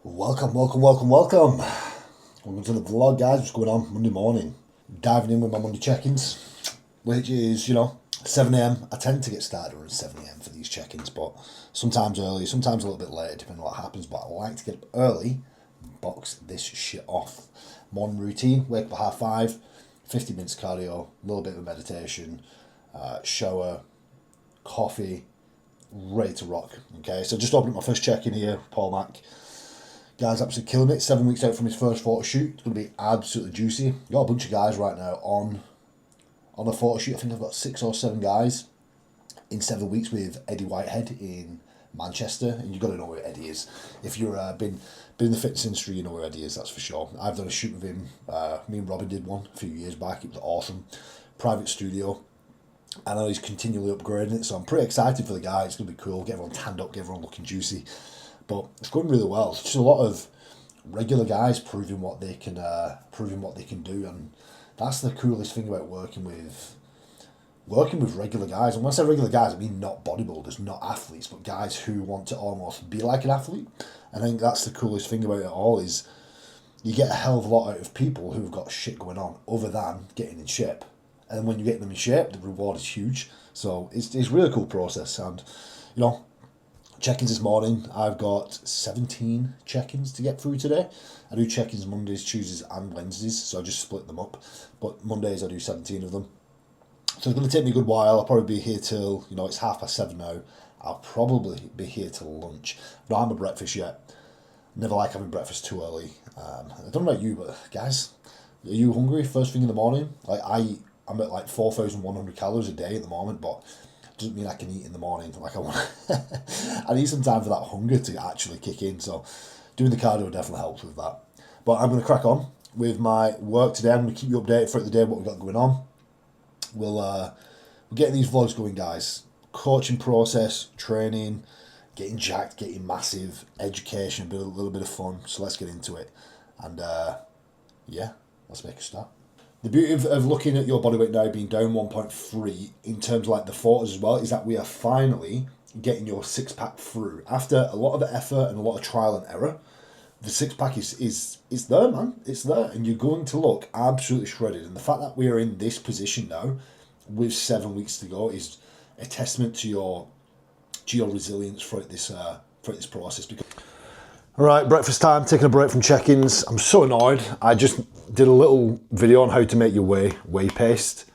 Welcome to the vlog, guys. What's going on Monday morning? Diving in with my Monday check-ins, which is, 7 a.m. I tend to get started around 7 a.m. for these check-ins, but sometimes early, sometimes a little bit later, depending on what happens. But I like to get up early and box this shit off. Morning routine, wake up at 5:30, 50 minutes cardio, a little bit of meditation, shower, coffee, ready to rock. Okay, so just opening my first check-in here, Paul Mac. Guy's absolutely killing it. 7 weeks out from his first photo shoot. It's going to be absolutely juicy. Got a bunch of guys right now on a photo shoot. I think I've got 6 or 7 guys in 7 weeks with Eddie Whitehead in Manchester. And you've got to know where Eddie is. If you've been in the fitness industry, you know where Eddie is, that's for sure. I've done a shoot with him. Me and Robin did one a few years back. It was awesome. Private studio. I know he's continually upgrading it, so I'm pretty excited for the guy. It's going to be cool. Get everyone tanned up, get everyone looking juicy. But it's going really well. It's just a lot of regular guys proving what they can do, and that's the coolest thing about working with regular guys. And when I say regular guys, I mean not bodybuilders, not athletes, but guys who want to almost be like an athlete. I think that's the coolest thing about it all is you get a hell of a lot out of people who've got shit going on other than getting in shape. And when you get them in shape, the reward is huge. So it's a really cool process. And check-ins this morning, I've got 17 check-ins to get through today. I do check-ins Mondays, Tuesdays and Wednesdays, so I just split them up. But Mondays I do 17 of them. So it's going to take me a good while. I'll probably be here till, it's 7:30 now. I'll probably be here till lunch. Not having my breakfast yet. Never like having breakfast too early. I don't know about you, but guys, are you hungry first thing in the morning? I'm at like 4,100 calories a day at the moment, but doesn't mean I can eat in the morning like I want. I need some time for that hunger to actually kick in, so doing the cardio definitely helps with that. But I'm going to crack on with my work today. I'm going to keep you updated throughout the day what we've got going on. We're getting these vlogs going, guys. Coaching process, training, getting jacked, getting massive, education, a little bit of fun. So let's get into it. And let's make a start. The beauty of looking at your body weight now being down 1.3 in terms of like the photos as well is that we are finally getting your six-pack through. After a lot of effort and a lot of trial and error, the six-pack is there, man. It's there, and you're going to look absolutely shredded. And the fact that we are in this position now with 7 weeks to go is a testament to your resilience throughout this process. All right, breakfast time, taking a break from check-ins. I'm so annoyed. I just did a little video on how to make your whey paste,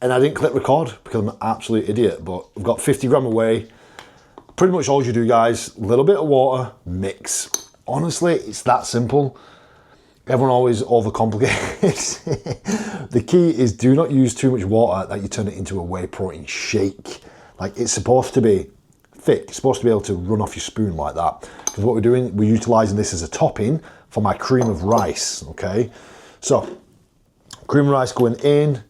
and I didn't click record because I'm an absolute idiot, but I've got 50 gram of whey. Pretty much all you do, guys, a little bit of water, mix. Honestly, it's that simple. Everyone always overcomplicates. The key is do not use too much water that you turn it into a whey protein shake. Like, it's supposed to be thick. It's supposed to be able to run off your spoon like that. Because what we're doing, we're utilising this as a topping for my cream of rice, okay? So, cream of rice going in.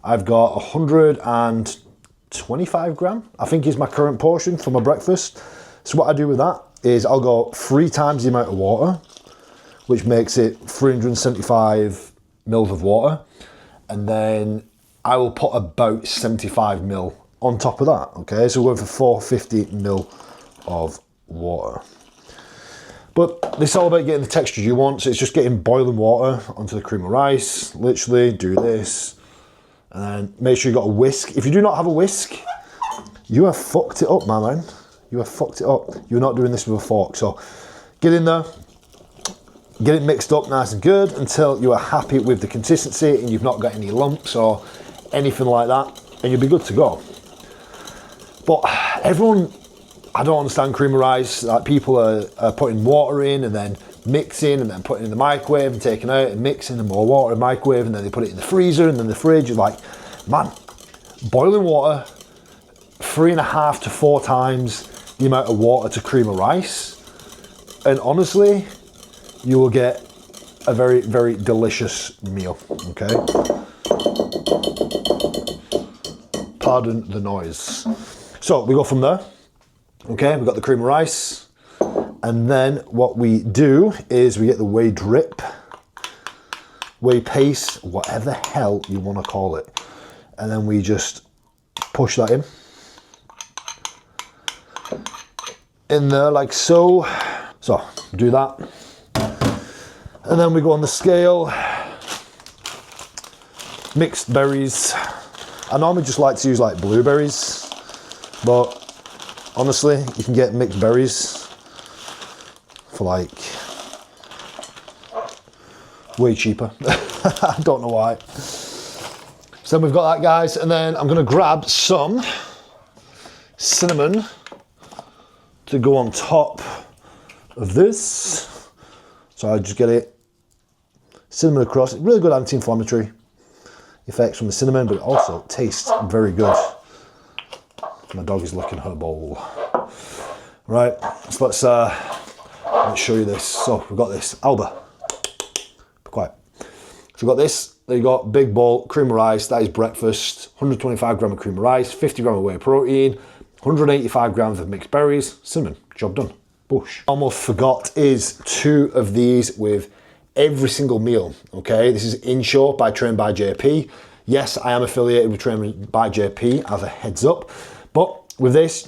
I've got 125 gram, I think is my current portion for my breakfast. So what I do with that is I'll go 3 times the amount of water, which makes it 375 mils of water. And then I will put about 75 mil on top of that, okay? So we're going for 450 mil of water. But this is all about getting the texture you want, so it's just getting boiling water onto the cream of rice. Literally do this, and then make sure you got a whisk. If you do not have a whisk, you have fucked it up, my man. You have fucked it up. You're not doing this with a fork. So get in there, get it mixed up nice and good until you are happy with the consistency and you've not got any lumps or anything like that, and you'll be good to go. But everyone, I don't understand cream of rice. Like, people are putting water in and then mixing and then putting it in the microwave and taking out and mixing and more water in the microwave, and then they put it in the freezer and then the fridge. You're like, man, boiling water 3.5 to 4 times the amount of water to cream of rice, and honestly, you will get a very, very delicious meal, okay? Pardon the noise. So we go from there. Okay, we've got the cream of rice, and then what we do is we get the whey drip, whey paste, whatever the hell you want to call it, and then we just push that in there like so. So do that. And then we go on the scale. Mixed berries. I normally just like to use like blueberries, but honestly, you can get mixed berries for like way cheaper. I don't know why. So then we've got that, guys, and then I'm gonna grab some cinnamon to go on top of this. So I just get it, cinnamon across. It's really good anti-inflammatory effects from the cinnamon, but it also tastes very good. My dog is licking her bowl. Right, so let's show you this. So we've got this, Alba, be quiet. So we've got this, there you got, big bowl, cream of rice, that is breakfast, 125 gram of cream of rice, 50 gram of whey protein, 185 grams of mixed berries, cinnamon, job done, bush. Almost forgot is 2 of these with every single meal, okay? This is Inshore by Trained by JP. Yes, I am affiliated with Trained by JP as a heads up, but with this,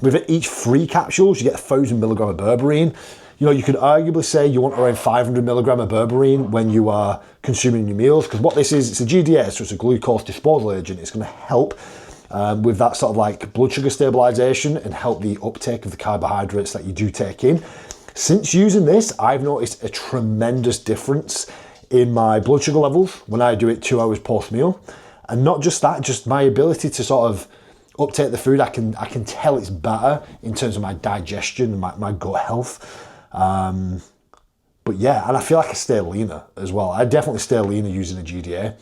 with each 3 capsules, you get 1,000 milligram of berberine. You know, you could arguably say you want around 500 milligram of berberine when you are consuming your meals, because what this is, it's a GDS, so it's a glucose disposal agent. It's gonna help with that sort of like blood sugar stabilization and help the uptake of the carbohydrates that you do take in. Since using this, I've noticed a tremendous difference in my blood sugar levels when I do it 2 hours post meal. And not just that, just my ability to sort of uptake the food, I can tell it's better in terms of my digestion and my gut health. But yeah, and I feel like I stay leaner as well. I definitely stay leaner using a GDA.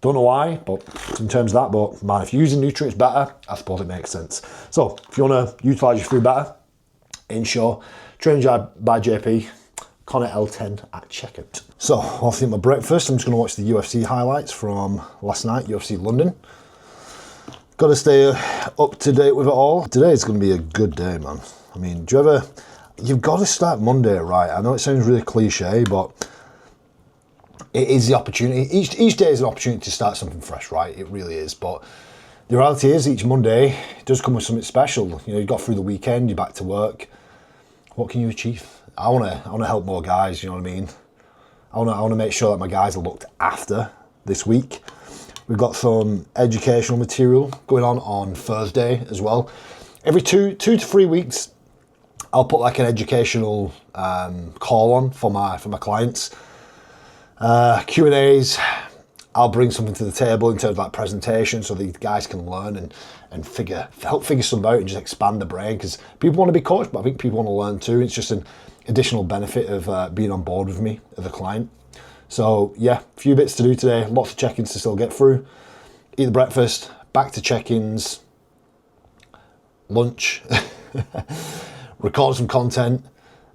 Don't know why, but in terms of that, but man, if you're using nutrients better, I suppose it makes sense. So if you want to utilize your food better, Inshore, Trained by JP, Connor L10 at checkout. So while I think my breakfast, I'm just going to watch the UFC highlights from last night, UFC London. Got to stay up to date with it all. Today is going to be a good day, man. I mean, you've got to start Monday right. I know it sounds really cliche, but it is the opportunity. Each day is an opportunity to start something fresh, right? It really is. But the reality is, each Monday it does come with something special. You know, you got through the weekend, you're back to work. What can you achieve? I want to help more guys. You know what I mean? I want to make sure that my guys are looked after this week. We've got some educational material going on Thursday as well. Every two to 3 weeks, I'll put like an educational call on for my clients. Q&As, I'll bring something to the table in terms of like presentation so the guys can learn and help figure something out and just expand the brain, because people want to be coached, but I think people want to learn too. It's just an additional benefit of being on board with me as a client. So yeah, a few bits to do today, lots of check-ins to still get through. Eat the breakfast, back to check-ins, lunch, record some content,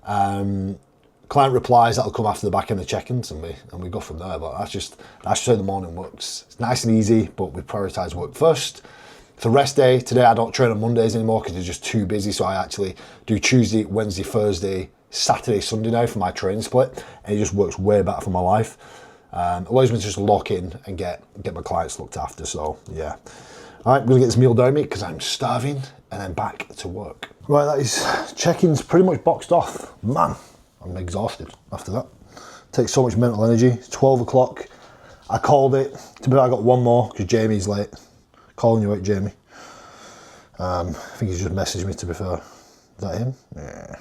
client replies, that'll come after the back end of check-ins, and we go from there. But that's just how the morning works. It's nice and easy, but we prioritize work first. It's a rest day. Today I don't train on Mondays anymore because it's just too busy, so I actually do Tuesday, Wednesday, Thursday, Saturday, Sunday now for my training split, and it just works way better for my life. Allows me to just lock in and get my clients looked after. So yeah. All right, I'm gonna get this meal down, mate, because I'm starving, and then back to work. Right, that is check-ins pretty much boxed off. Man, I'm exhausted after that. Takes so much mental energy. It's 12 o'clock. I called it. To be fair, I got one more because Jamie's late. Calling you out, Jamie. I think he's just messaged me, to be fair. Is that him? Yeah.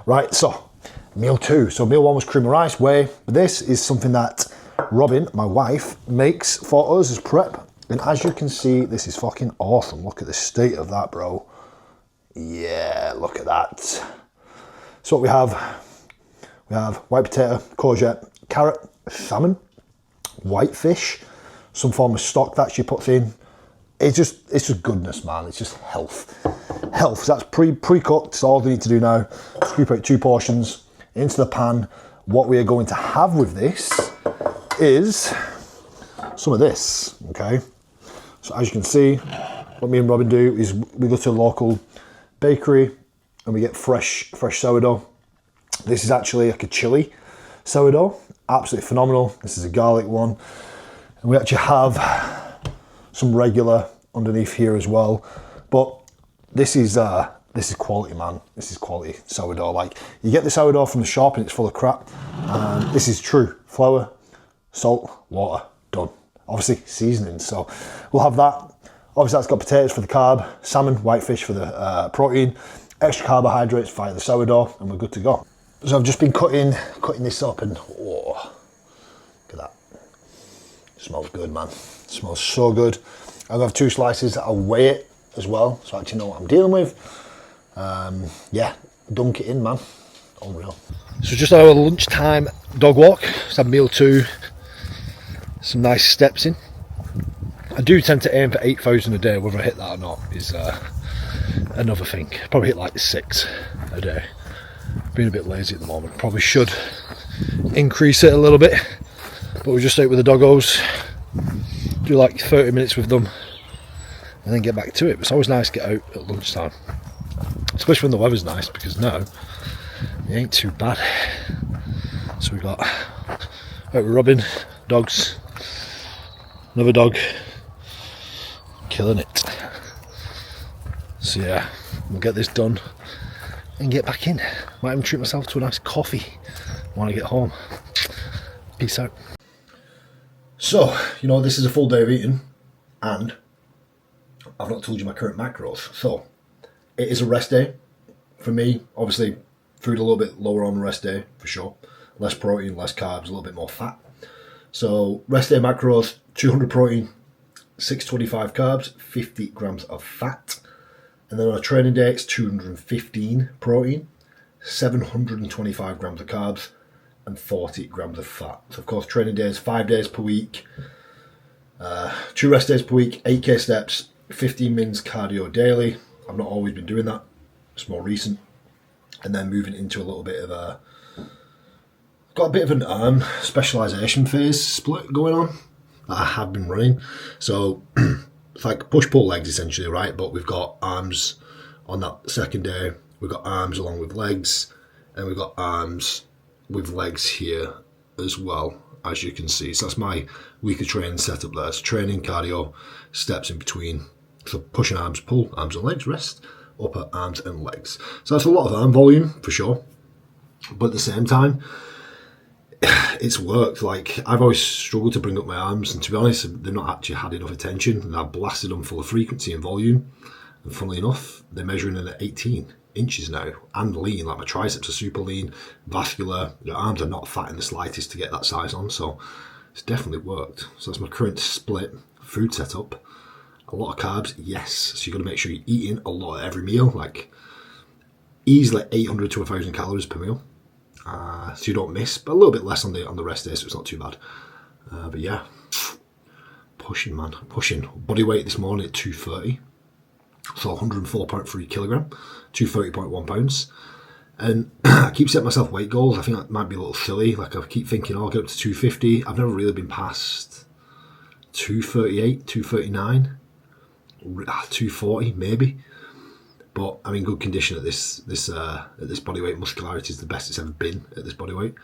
Right, so meal 2. So meal 1 was cream of rice, whey. But this is something that Robin, my wife, makes for us as prep. And as you can see, this is fucking awesome. Look at the state of that, bro. Yeah, look at that. So what we have white potato, courgette, carrot, salmon, white fish, some form of stock that she puts in. It's just goodness, man. It's just health. So that's pre-cooked. So all we need to do now, scoop out 2 portions into the pan. What we are going to have with this is some of this, okay? So as you can see, what me and Robin do is we go to a local bakery and we get fresh sourdough. This is actually like a chili sourdough, absolutely phenomenal. This is a garlic one. And we actually have some regular underneath here as well. But this is this is quality, man. This is quality sourdough. Like, you get the sourdough from the shop and it's full of crap. And this is true. Flour, salt, water, done. Obviously, seasoning. So we'll have that. Obviously, that's got potatoes for the carb, salmon, whitefish for the protein, extra carbohydrates via the sourdough, and we're good to go. So I've just been cutting this up, and oh, look at that. It smells good, man. It smells so good. I'll have 2 slices. I'll weigh it as well, so I actually know what I'm dealing with. Yeah, dunk it in, man. Unreal. So just our lunchtime dog walk. Just had meal 2. Some nice steps in. I do tend to aim for 8,000 a day. Whether I hit that or not is another thing. Probably hit like 6 a day. Being a bit lazy at the moment. Probably should increase it a little bit. But we'll just stay with the doggos. Do like 30 minutes with them. And then get back to it. It's always nice to get out at lunchtime. Especially when the weather's nice, because now it ain't too bad. So we got out with Robin, dogs, another dog, killing it. So yeah, we'll get this done and get back in. Might even treat myself to a nice coffee when I get home. Peace out. So, you know, this is a full day of eating, and I've not told you my current macros. So it is a rest day for me. Obviously, food a little bit lower on the rest day for sure. Less protein, less carbs, a little bit more fat. So rest day macros: 200 protein, 625 carbs, 50 grams of fat. And then on a training day, it's 215 protein, 725 grams of carbs, and 40 grams of fat. So of course, training days, 5 days per week, 2 rest days per week, 8k steps, 15 mins cardio daily. I've not always been doing that. It's more recent. And then moving into a little bit of a, got a bit of an arm specialisation phase split going on that I have been running. So it's like push-pull legs essentially, right? But we've got arms on that second day. We've got arms along with legs, and we've got arms with legs here as well, as you can see. So that's my weekly training setup there. So training, cardio, steps in between. So push and arms, pull, arms and legs, rest, upper arms and legs. So that's a lot of arm volume for sure. But at the same time, it's worked. Like, I've always struggled to bring up my arms, and to be honest, they've not actually had enough attention, and I've blasted them full of frequency and volume. And funnily enough, they're measuring in at 18 inches now, and lean. Like, my triceps are super lean, vascular. The arms are not fat in the slightest to get that size on, so it's definitely worked. So that's my current split food setup. A lot of carbs, yes. So you've got to make sure you're eating a lot at every meal, like easily 800 to 1,000 calories per meal. So you don't miss, but a little bit less on the rest day, so it's not too bad. But yeah, pushing, man, pushing. Body weight this morning at 230, so 104.3 kilogram, 230.1 pounds. And I keep setting myself weight goals. I think that might be a little silly. Like, I keep thinking, I'll get up to 250. I've never really been past 238, 239, 240 maybe. But I'm in good condition at this body weight. Muscularity is the best it's ever been at this body weight.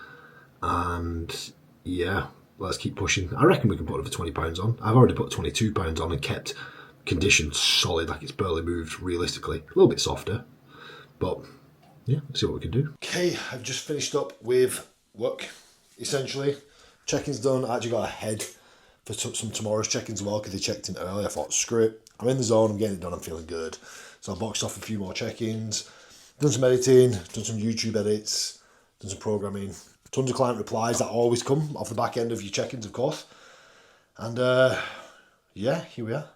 And yeah, let's keep pushing. I reckon we can put over 20 pounds on. I've already put 22 pounds on and kept condition solid. Like, it's barely moved realistically. A little bit softer, but yeah, let's see what we can do. Okay, I've just finished up with work, essentially. Check-in's done. I actually got ahead for some tomorrow's check-ins as well, because they checked in early. I thought, screw it. I'm in the zone, I'm getting it done, I'm feeling good. So I boxed off a few more check-ins, done some editing, done some YouTube edits, done some programming. Tons of client replies that always come off the back end of your check-ins, of course. And yeah, here we are.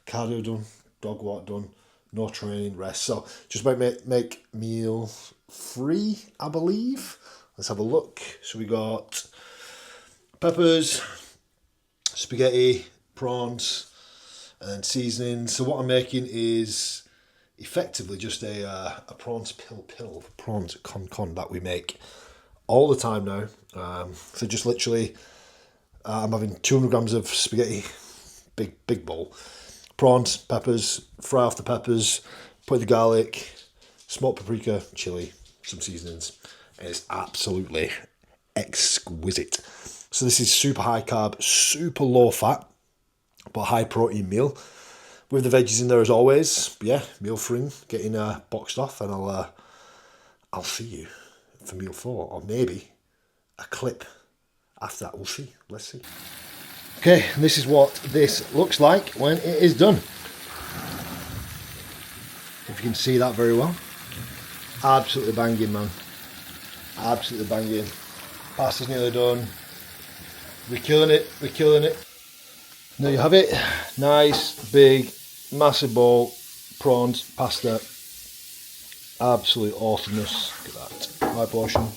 Cardio done, dog walk done, no training, rest. So just about make meal 3, I believe. Let's have a look. So we got peppers, spaghetti, prawns, and then seasoning. So what I'm making is effectively just a prawns prawns con that we make all the time now. So just literally, I'm having 200 grams of spaghetti, big bowl, prawns, peppers, fry off the peppers, put the garlic, smoked paprika, chili, some seasonings, and it's absolutely exquisite. So this is super high carb, super low fat, but high protein meal. with the veggies in there as always. But yeah, meal 3 getting boxed off, and I'll see you for meal 4, or maybe a clip after that. We'll see. Let's see. Okay, and this is what this looks like when it is done. If you can see that very well. Absolutely banging, man. Absolutely banging. Pasta's nearly done. We're killing it. We're killing it. There you have it. Nice, big, massive bowl, prawns, pasta. Absolute awesomeness. Look at that. My portion.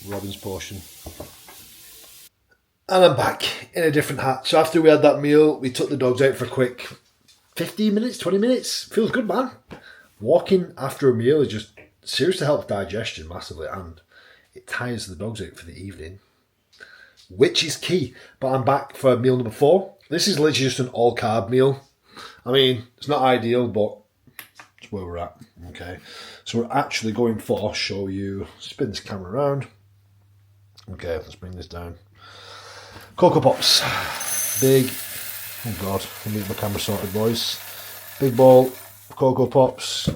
Robin's portion. And I'm back in a different hat. So after we had that meal, we took the dogs out for a quick 15 minutes, 20 minutes. Feels good, man. Walking after a meal is just seriously helps digestion massively, and it tires the dogs out for the evening, which is key. But I'm back for meal number 4. This is literally just an all carb meal. I mean, it's not ideal, but it's where we're at. Okay, so we're actually going for, show you, spin this camera around. Okay, let's bring this down. Cocoa Pops. Big, oh god, let me get my camera sorted, boys. Big bowl of Cocoa Pops.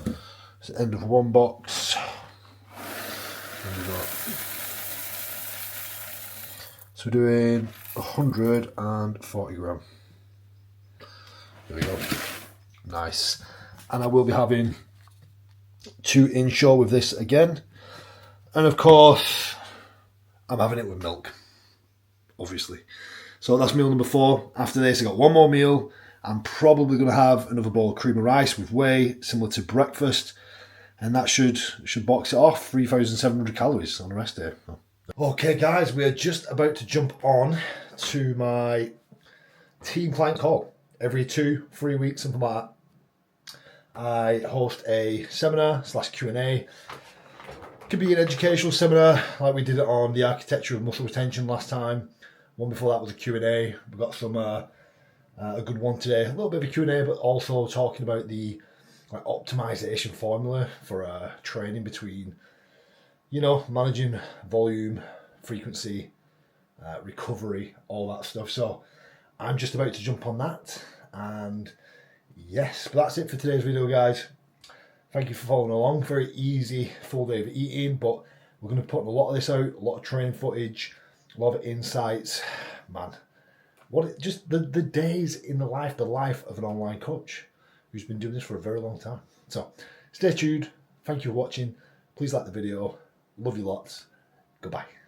It's the end of one box. So we're doing 140 gram. There we go. Nice. And I will be having 2 inshore with this again. And of course, I'm having it with milk, obviously. So that's meal number 4. After this, I got one more meal. I'm probably going to have another bowl of cream of rice with whey, similar to breakfast. And that should box it off. 3,700 calories on a rest day. Okay, guys, we are just about to jump on to my team client call. Every 2-3 weeks, something like that. I host a seminar / Q&A. Could be an educational seminar, like we did it on the architecture of muscle retention last time. One before that was a Q&A. We've got some a good one today. A little bit of a Q&A, but also talking about the optimization formula for training between, you know, managing volume, frequency, recovery, all that stuff. So I'm just about to jump on that, and yes, but that's it for today's video, guys. Thank you for following along. Very easy full day of eating, but we're going to put a lot of this out, a lot of training footage, a lot of insights. Man, just the days in the life of an online coach who's been doing this for a very long time. So stay tuned. Thank you for watching. Please like the video. Love you lots. Goodbye.